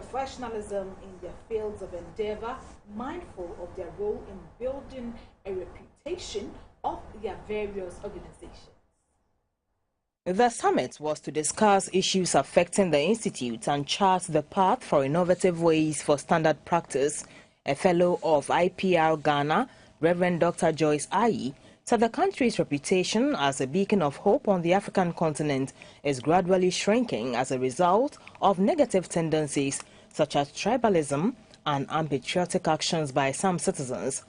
professionalism in their fields of endeavor, mindful of their role in building a reputation of their various organizations. The summit was to discuss issues affecting the institute and chart the path for innovative ways for standard practice. A fellow of IPR Ghana, Reverend Dr. Joyce Ayi, said the country's reputation as a beacon of hope on the African continent is gradually shrinking as a result of negative tendencies such as tribalism and unpatriotic actions by some citizens.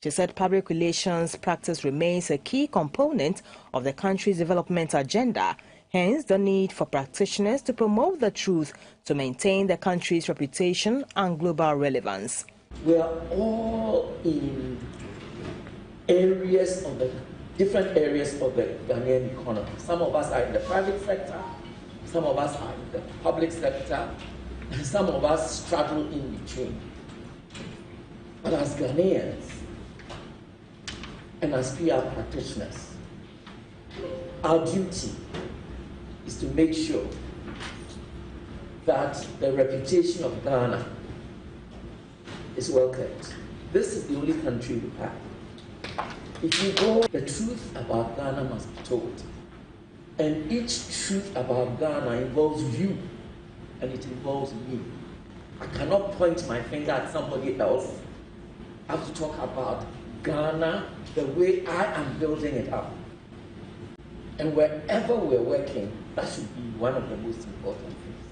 She said public relations practice remains a key component of the country's development agenda, hence the need for practitioners to promote the truth to maintain the country's reputation and global relevance. We are all in different areas of the Ghanaian economy. Some of us are in the private sector, some of us are in the public sector, and some of us struggle in between. But as Ghanaians, and as PR practitioners, our duty is to make sure that the reputation of Ghana is well kept. This is the only country we have. If you go, the truth about Ghana must be told. And each truth about Ghana involves you, and it involves me. I cannot point my finger at somebody else. I have to talk about Ghana the way I am building it up. And wherever we're working, that should be one of the most important things,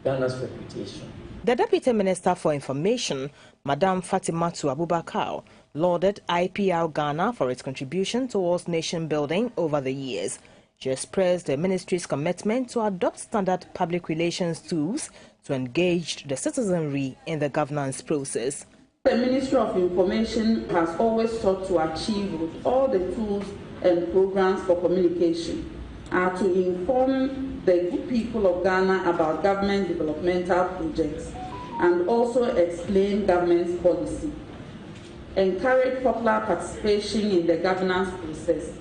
Ghana's reputation. The Deputy Minister for Information, Madam Fatimatu Abubakar, lauded IPR Ghana for its contribution towards nation building over the years. She expressed the ministry's commitment to adopt standard public relations tools to engage the citizenry in the governance process. The Ministry of Information has always sought to achieve with all the tools and programs for communication are to inform the good people of Ghana about government developmental projects and also explain government's policy, encourage popular participation in the governance process,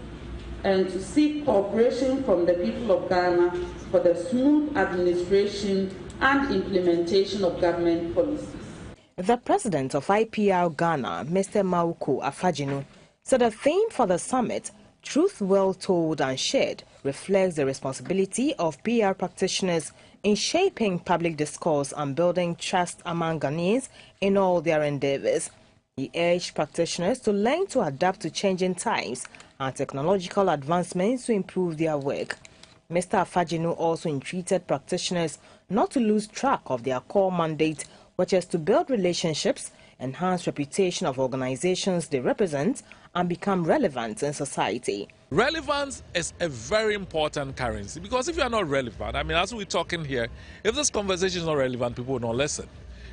and to seek cooperation from the people of Ghana for the smooth administration and implementation of government policies. The president of IPR Ghana, Mr. Mauko Afajinu, said the theme for the summit, Truth Well Told and Shared, reflects the responsibility of PR practitioners in shaping public discourse and building trust among Ghanaians in all their endeavors. He urged practitioners to learn to adapt to changing times and technological advancements to improve their work. Mr. Afajinu also entreated practitioners not to lose track of their core mandate, which is to build relationships, enhance reputation of organizations they represent, and become relevant in society. Relevance is a very important currency, because if you are not relevant, I mean, as we're talking here, if this conversation is not relevant, people will not listen.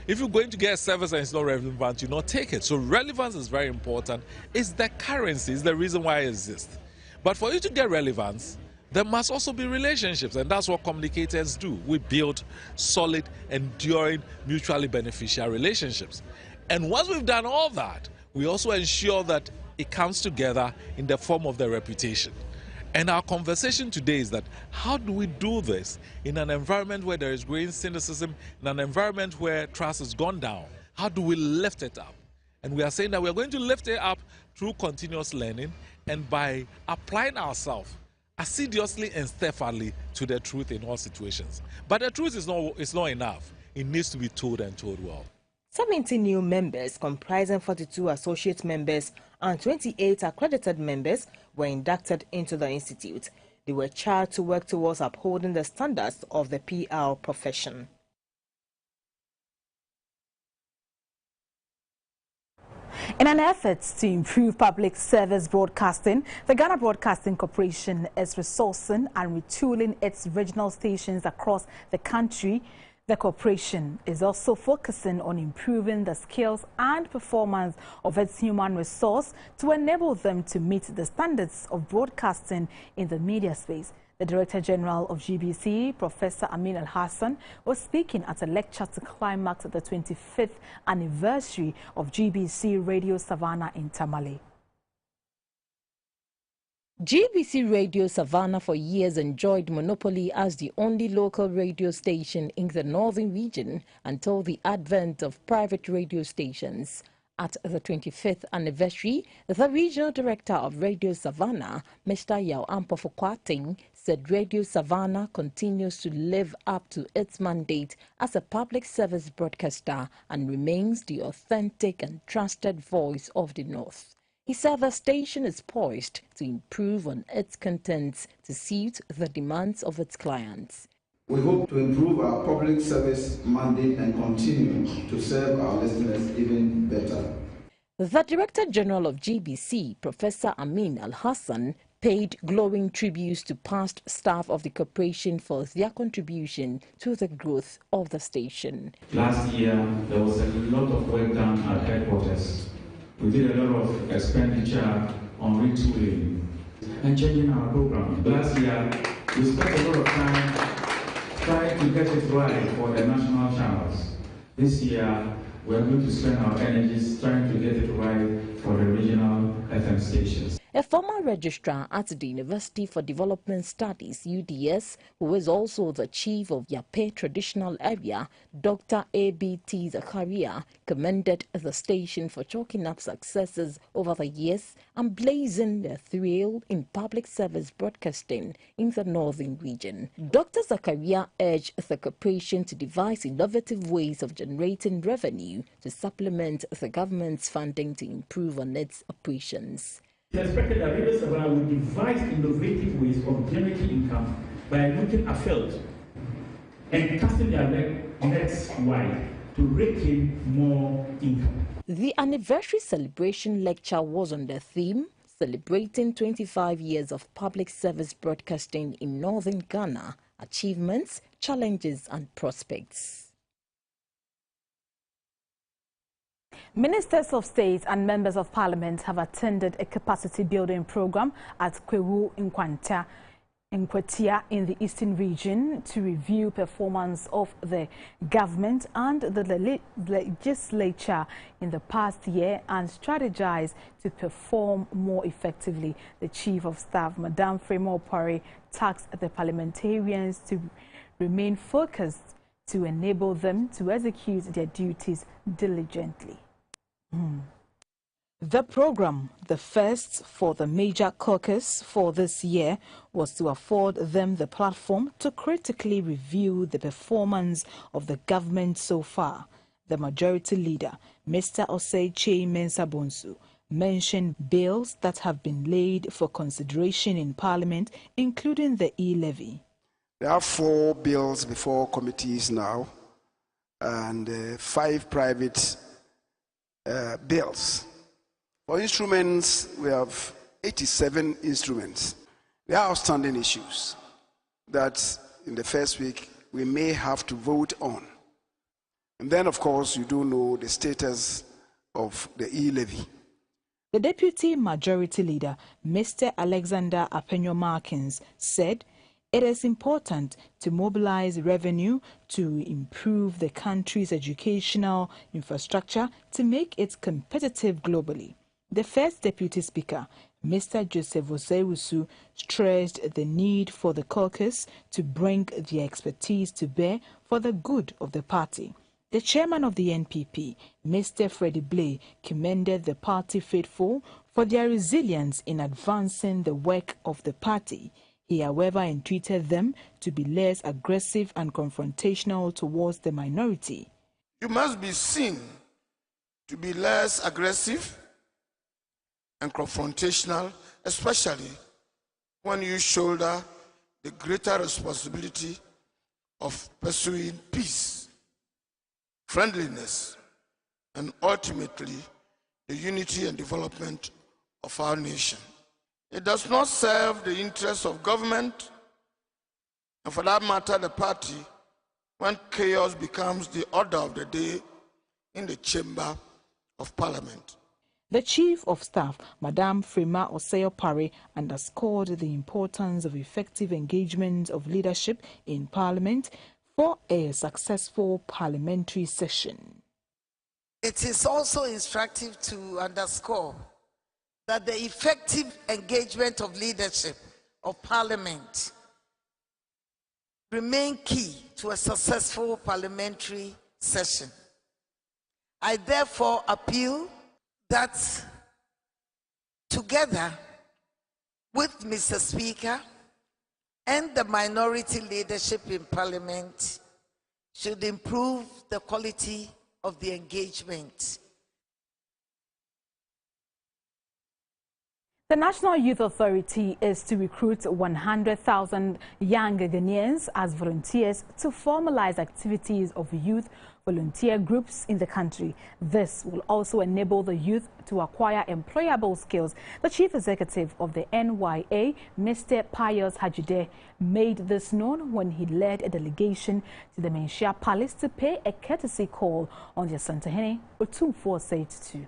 If you're going to get a service and it's not relevant, you not take it. So relevance is very important. It's the currency, it's the reason why it exists. But for you to get relevance, there must also be relationships, and that's what communicators do. We build solid, enduring, mutually beneficial relationships. And once we've done all that, we also ensure that it comes together in the form of the reputation. And our conversation today is that how do we do this in an environment where there is growing cynicism, in an environment where trust has gone down? How do we lift it up? And we are saying that we are going to lift it up through continuous learning and by applying ourselves assiduously and steadfastly to the truth in all situations. But the truth is not enough. It needs to be told and told well. 70 new members, comprising 42 associate members and 28 accredited members, were inducted into the institute. They were charged to work towards upholding the standards of the PR profession. In an effort to improve public service broadcasting, the Ghana Broadcasting Corporation is resourcing and retooling its regional stations across the country. The corporation is also focusing on improving the skills and performance of its human resource to enable them to meet the standards of broadcasting in the media space. The Director General of GBC, Professor Amin Al-Hassan, was speaking at a lecture to climax the 25th anniversary of GBC Radio Savannah in Tamale. GBC Radio Savannah for years enjoyed monopoly as the only local radio station in the northern region until the advent of private radio stations. At the 25th anniversary, the regional director of Radio Savannah, Mr. Yao Ampofokwating, said Radio Savannah continues to live up to its mandate as a public service broadcaster and remains the authentic and trusted voice of the North. He said the station is poised to improve on its contents to suit the demands of its clients. We hope to improve our public service mandate and continue to serve our listeners even better. The Director General of GBC, Professor Amin Al-Hassan, paid glowing tributes to past staff of the corporation for their contribution to the growth of the station. Last year, there was a lot of work done at headquarters. We did a lot of expenditure on retooling and changing our program. Last year, we spent a lot of time trying to get it right for the national channels. This year, we are going to spend our energies trying to get it right for the regional FM stations. A former registrar at the University for Development Studies, UDS, who is also the chief of Yape traditional area, Dr. A.B.T. Zakaria, commended the station for chalking up successes over the years and blazing a thrill in public service broadcasting in the northern region. Dr. Zakaria urged the corporation to devise innovative ways of generating revenue to supplement the government's funding to improve on its operations. It is expected that Radio Savannah will devise innovative ways of generating income by looking afield and casting their nets wide to rake in more income. The anniversary celebration lecture was on the theme celebrating 25 years of public service broadcasting in northern Ghana, achievements, challenges and prospects. Ministers of State and Members of Parliament have attended a capacity building program at Kwewu Nkwatia in the Eastern region to review performance of the government and the legislature in the past year and strategize to perform more effectively. The Chief of Staff, Madam Frema Opare, tasked the parliamentarians to remain focused to enable them to execute their duties diligently. The program, the first for the major caucus for this year, was to afford them the platform to critically review the performance of the government so far. The majority leader, Mr. Osei Mensah Bonsu, mentioned bills that have been laid for consideration in Parliament, including the e-levy. There are 4 bills before committees now and 5 private bills. For instruments, we have 87 instruments. There are outstanding issues that in the first week we may have to vote on. And then, of course, you do know the status of the e-levy. The Deputy Majority Leader, Mr. Alexander Apenyo-Markins, said it is important to mobilize revenue to improve the country's educational infrastructure to make it competitive globally. The first Deputy Speaker, Mr. Joseph Osei, stressed the need for the caucus to bring their expertise to bear for the good of the party. The chairman of the NPP, Mr. Freddie Blay, commended the party faithful for their resilience in advancing the work of the party. He, however, entreated them to be less aggressive and confrontational towards the minority. You must be seen to be less aggressive and confrontational, especially when you shoulder the greater responsibility of pursuing peace, friendliness, and ultimately the unity and development of our nation. It does not serve the interests of government, and for that matter, the party, when chaos becomes the order of the day in the chamber of Parliament. The Chief of Staff, Madam Frema Opare, underscored the importance of effective engagement of leadership in Parliament for a successful parliamentary session. It is also instructive to underscore that the effective engagement of leadership of Parliament remain key to a successful parliamentary session. I therefore appeal that together with Mr. Speaker and the minority leadership in Parliament should improve the quality of the engagement. The National Youth Authority is to recruit 100,000 young Ghanaians as volunteers to formalize activities of youth volunteer groups in the country. This will also enable the youth to acquire employable skills. The Chief Executive of the NYA, Mr. Pius Hajide, made this known when he led a delegation to the Menchia Palace to pay a courtesy call on the Asantehene Otumfuo State 2.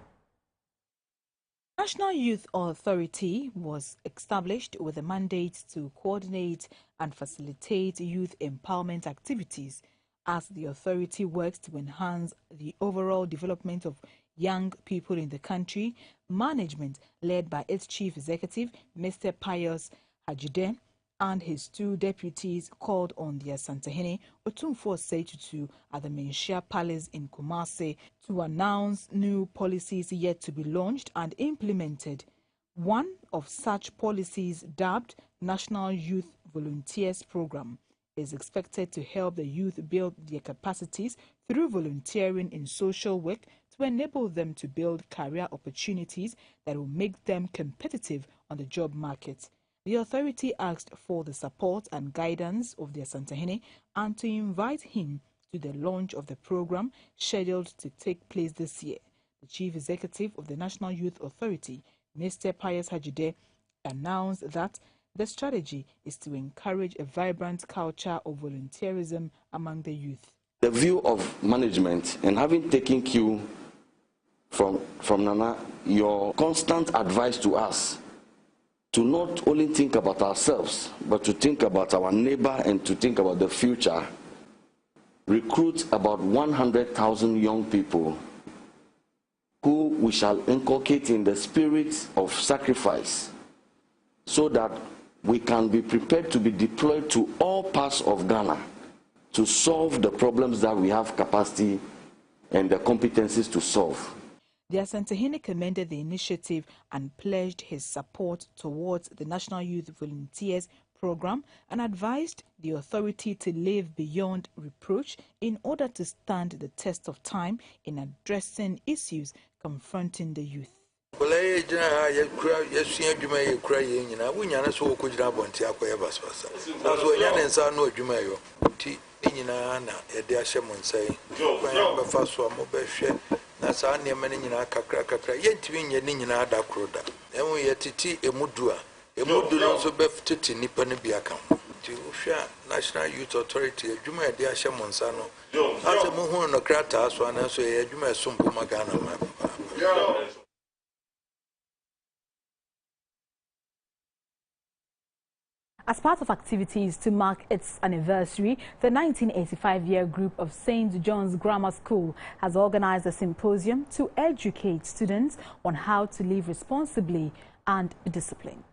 National Youth Authority was established with a mandate to coordinate and facilitate youth empowerment activities as the authority works to enhance the overall development of young people in the country. Management, led by its chief executive, Mr. Pius Hajide, and his two deputies called on the Asantehene Otumfuo State 2 at the Menchia Palace in Kumasi to announce new policies yet to be launched and implemented. One of such policies, dubbed National Youth Volunteers Program, is expected to help the youth build their capacities through volunteering in social work to enable them to build career opportunities that will make them competitive on the job market. The authority asked for the support and guidance of the Asantehene and to invite him to the launch of the program scheduled to take place this year. The Chief Executive of the National Youth Authority, Mr. Pius Hajide, announced that the strategy is to encourage a vibrant culture of volunteerism among the youth. The view of management, and having taken cue from Nana, your constant advice to us to not only think about ourselves, but to think about our neighbor and to think about the future. Recruit about 100,000 young people who we shall inculcate in the spirit of sacrifice so that we can be prepared to be deployed to all parts of Ghana to solve the problems that we have capacity and the competencies to solve. The Asantehene commended the initiative and pledged his support towards the National Youth Volunteers Program and advised the authority to live beyond reproach in order to stand the test of time in addressing issues confronting the youth. That's our name and kakra, yet we need another croda. And we at tea a mudua, a mudu also beft to Nippanibiacam. To National Youth Authority, a Juma de Asha Monsano. As a Muhun no Kratas, one as a Juma Sumpu Magana. As part of activities to mark its anniversary, the 1985-year group of St. John's Grammar School has organized a symposium to educate students on how to live responsibly and discipline.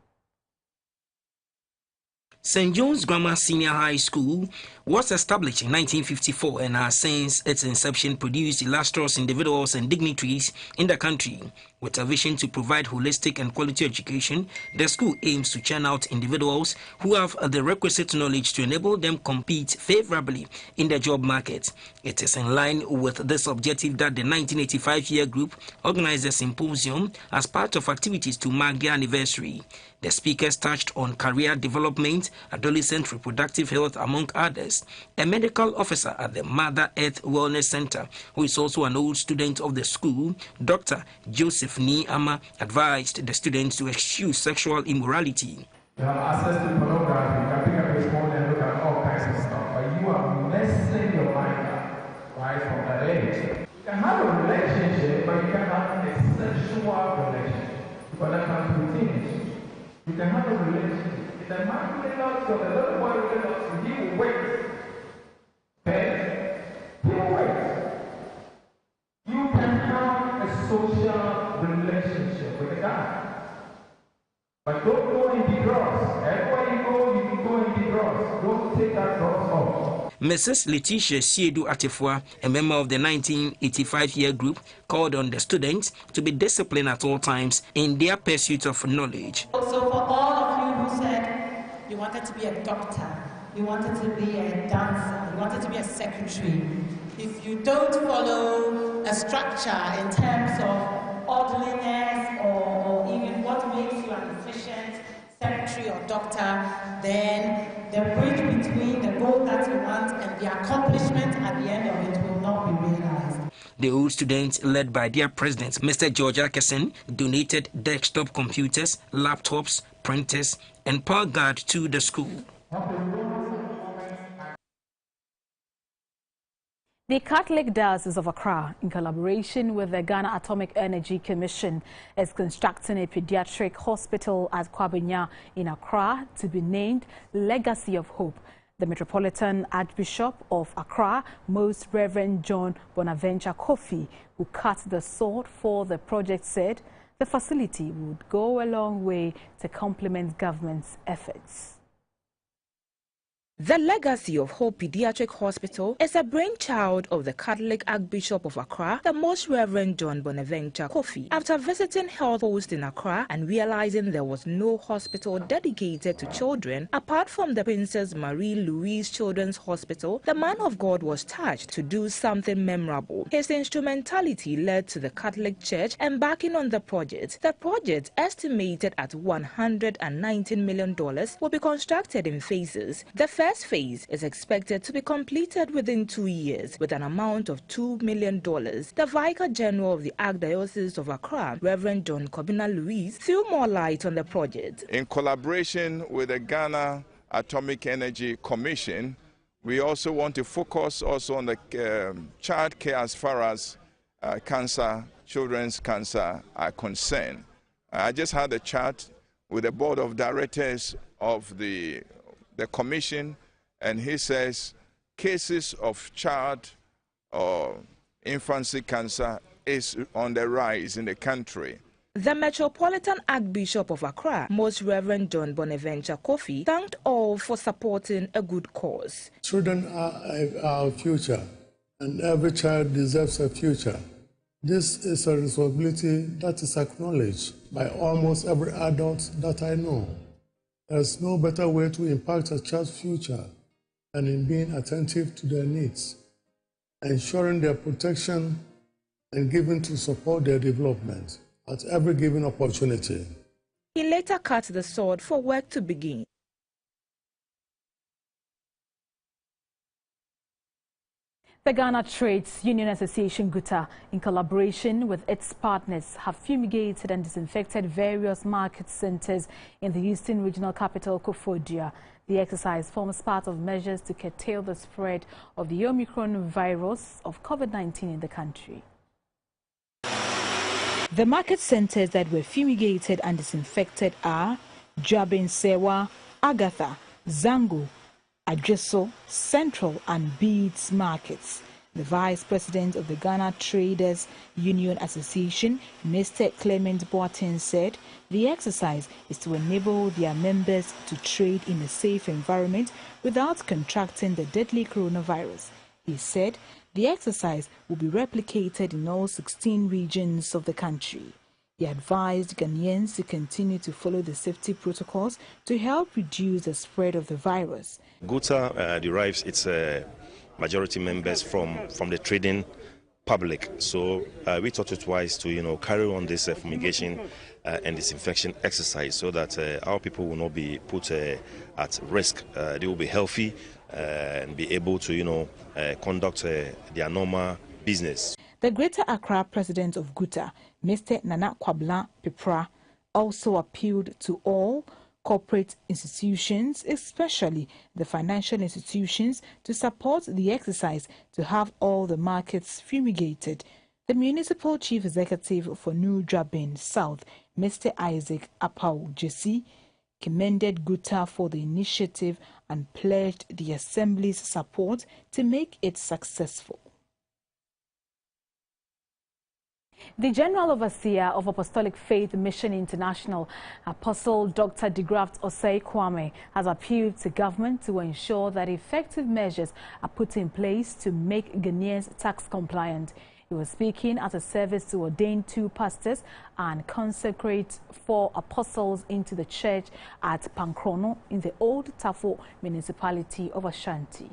St. John's Grammar Senior High School was established in 1954 and has since its inception produced illustrious individuals and dignitaries in the country. With a vision to provide holistic and quality education, the school aims to churn out individuals who have the requisite knowledge to enable them compete favorably in the job market. It is in line with this objective that the 1985-year group organized a symposium as part of activities to mark their anniversary. The speakers touched on career development, adolescent reproductive health, among others. A medical officer at the Mother Earth Wellness Center, who is also an old student of the school, Dr. Joseph Ni-Ama, advised the students to eschew sexual immorality. You have access to pornography, you can pick up your phone and look at all kinds of stuff, but you are messing your mind up right from that age. You can have a relationship, but you can have a sexual relationship, because that comes with teenage. You can have a relationship. If the man really loves you, the little boy really loves you, he will wait. Okay? He will wait. You can have a social relationship with a guy. But don't go in the grass. Everywhere you go in the grass. Don't take that grass off. Mrs. Letitia Siedu Atefua, a member of the 1985-year group, called on the students to be disciplined at all times in their pursuit of knowledge. So for all of you who said you wanted to be a doctor, you wanted to be a dancer, you wanted to be a secretary, if you don't follow a structure in terms of orderliness or even what makes you an efficient secretary or doctor, then the bridge between the goal that you want and the accomplishment at the end of it will not be realized. The old students, led by their president, Mr. George Atkinson, donated desktop computers, laptops, printers, and power guard to the school. The Catholic Diocese of Accra, in collaboration with the Ghana Atomic Energy Commission, is constructing a pediatric hospital at Kwabenya in Accra to be named Legacy of Hope. The Metropolitan Archbishop of Accra, Most Reverend John Bonaventure Kofi, who cut the sword for the project, said the facility would go a long way to complement government's efforts. The Legacy of Hope Pediatric Hospital is a brainchild of the Catholic Archbishop of Accra, the Most Reverend John Bonaventure Kofi. After visiting health posts in Accra and realizing there was no hospital dedicated to children apart from the Princess Marie Louise Children's Hospital, the man of God was touched to do something memorable. His instrumentality led to the Catholic Church embarking on the project. The project, estimated at $119 million, will be constructed in phases. The first phase is expected to be completed within 2 years with an amount of $2 million. The Vicar General of the Archdiocese of Accra, Reverend John Kobina Louise, threw more light on the project. In collaboration with the Ghana Atomic Energy Commission, we also want to focus also on the child care as far as cancer, children's cancer are concerned. I just had a chat with the board of directors of the commission, and he says cases of child or infancy cancer is on the rise in the country. The Metropolitan Archbishop of Accra, Most Reverend John Bonaventure Kofi, thanked all for supporting a good cause. Children are our future, and every child deserves a future. This is a responsibility that is acknowledged by almost every adult that I know. There's no better way to impact a child's future than in being attentive to their needs, ensuring their protection, and giving to support their development at every given opportunity. He later cut the sword for work to begin. The Ghana Trades Union Association GUTA, in collaboration with its partners, have fumigated and disinfected various market centers in the Eastern Regional Capital, Koforidua. The exercise forms part of measures to curtail the spread of the Omicron virus of COVID-19 in the country. The market centers that were fumigated and disinfected are Jabin Sewa, Agatha, Zango, Adreso, Central and Beads markets. The Vice President of the Ghana Traders Union Association, Mr. Clement Boateng, said the exercise is to enable their members to trade in a safe environment without contracting the deadly coronavirus. He said the exercise will be replicated in all 16 regions of the country. He advised Ghanaians to continue to follow the safety protocols to help reduce the spread of the virus. GUTA derives its majority members from the trading public, so we thought it wise to carry on this fumigation and disinfection exercise so that our people will not be put at risk. They will be healthy and be able to conduct their normal business. The Greater Accra president of GUTA, Mr. Nana Kwabla Pepra, also appealed to all corporate institutions, especially the financial institutions, to support the exercise to have all the markets fumigated. The municipal chief executive for New Jabin South, Mr. Isaac Apau Jesse, commended GUTA for the initiative and pledged the Assembly's support to make it successful. The General Overseer of Apostolic Faith Mission International, Apostle Dr. de Graft Osei Kwame, has appealed to government to ensure that effective measures are put in place to make Ghanaians tax compliant. He was speaking at a service to ordain 2 pastors and consecrate 4 apostles into the church at Pankrono in the Old Tafo municipality of Ashanti.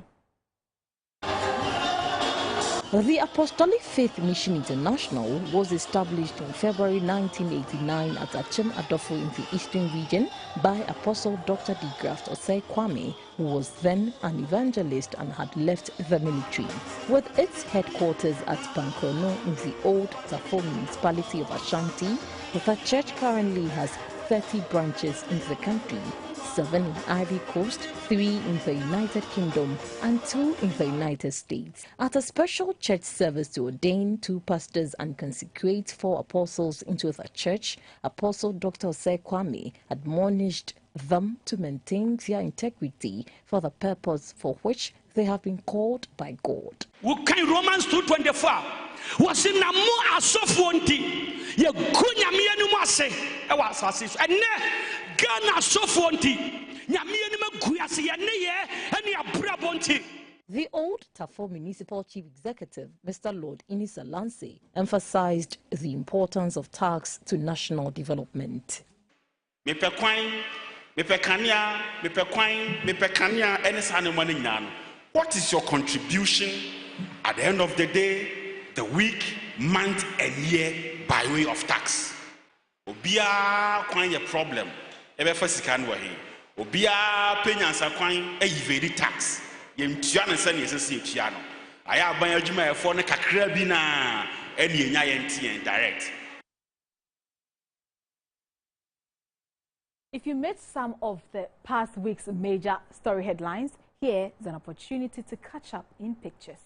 The Apostolic Faith Mission International was established in February 1989 at Achem Adofo in the Eastern Region by Apostle Dr. de Graft Osei Kwame, who was then an evangelist and had left the military. With its headquarters at Pankrono in the Old Tafo municipality of Ashanti, the church currently has 30 branches in the country, 7 in Ivory Coast, 3 in the United Kingdom, and 2 in the United States. At a special church service to ordain 2 pastors and consecrate 4 apostles into the church, Apostle Dr. Osei Kwame admonished them to maintain their integrity for the purpose for which they have been called by God. Romans 2:24 was in a more asofonti. Ye kunyamia no mase e was asif. And Ghana sofonti. Nyamia no maguase ye ne ye ene abrabonti. The Old Tafo Municipal Chief Executive, Mr. Lord Inisa Lansey, emphasized the importance of tax to national development. What is your contribution at the end of the day, the week, month, and year by way of tax? Obia kwan ye problem. Ebe fasikan wa he. Obia penyansa kwan e yiveri tax. Ye mtua ne se ne yesese etua no. Aya aban adwuma e fo ne kakra bi na e ne nya ye ntie direct. If you missed some of the past week's major story headlines, here is an opportunity to catch up in pictures.